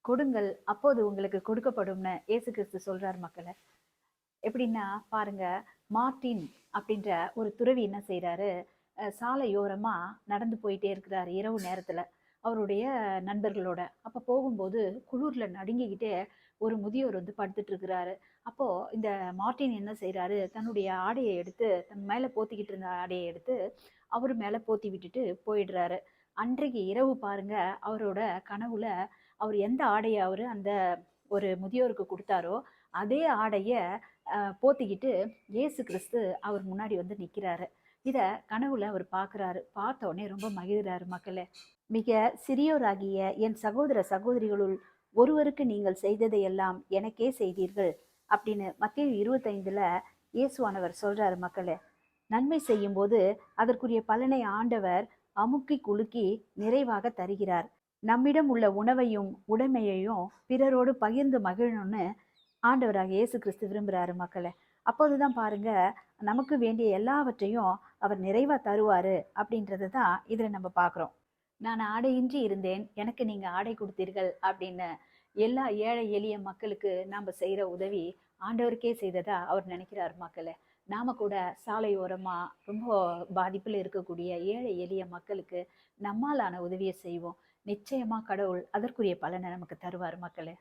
கொடுங்கள் அப்போது உங்களுக்கு கொடுக்கப்படும்னு இயேசு கிறிஸ்து சொல்றார் மக்களே. எப்படின்னா பாருங்க, மார்ட்டின் அப்படின்ற ஒரு துறவி என்ன செய்றாரு, சாலையோரமா நடந்து போயிட்டே இருக்கிறாரு இரவு நேரத்துல. அவருடைய நண்பர்களோட. அப்ப போகும்போது குளிர்ல நடுங்கிக்கிட்டே ஒரு முதியோர் வந்து படுத்துட்டு இருக்கிறாரு. அப்போ இந்த மார்ட்டின் என்ன செய்றாரு, தன்னுடைய ஆடைய எடுத்து தன் மேல போத்திக்கிட்டு இருந்த ஆடைய எடுத்து அவரு மேல போத்தி விட்டுட்டு போயிடுறாரு. அன்றைக்கு இரவு பாருங்க, அவரோட கனவுல அவர் எந்த ஆடைய அவரு அந்த ஒரு முதியோருக்கு குடுத்தாரோ, அதே ஆடைய போத்திக்கிட்டு இயேசு கிறிஸ்து அவர் முன்னாடி வந்து நிக்கிறாரு. இத கனவுல அவர் பார்க்குறாரு. பார்த்த உடனே ரொம்ப மகிழ்றாரு மக்களே. மிக சிறியோராகிய என் சகோதர சகோதரிகளுள் ஒருவருக்கு நீங்கள் செய்ததையெல்லாம் எனக்கே செய்தீர்கள் அப்படின்னு மத்தேயு 25ல இயேசுவானவர் சொல்றாரு மக்களே. நன்மை செய்யும்போது அதற்குரிய பலனை ஆண்டவர் அமுக்கி குலுக்கி நிறைவாக தருகிறார். நம்மிடம் உள்ள உணவையும் உடைமையையும் பிறரோடு பகிர்ந்து மகிழணும்னு ஆண்டவராக இயேசு கிறிஸ்து விரும்புறாரு மக்களே. அப்போதுதான் பாருங்க, நமக்கு வேண்டிய எல்லாவற்றையும் அவர் நிறைவா தருவாரு அப்படின்றத தான் இதுல நம்ம பார்க்கிறோம். நான் ஆடையின்றி இருந்தேன், எனக்கு நீங்க ஆடை கொடுத்தீர்கள் அப்படின்னு எல்லா ஏழை எளிய மக்களுக்கு நாம செய்யற உதவி ஆண்டவருக்கே செய்ததா அவர் நினைக்கிறார் மக்களே. நாம கூட சாலையோரமா ரொம்ப பாதிப்புல இருக்கக்கூடிய ஏழை எளிய மக்களுக்கு நம்மாலான உதவியை செய்வோம். நிச்சயமா கடவுள் அதற்குரிய பலனை நமக்கு தருவார் மக்களே.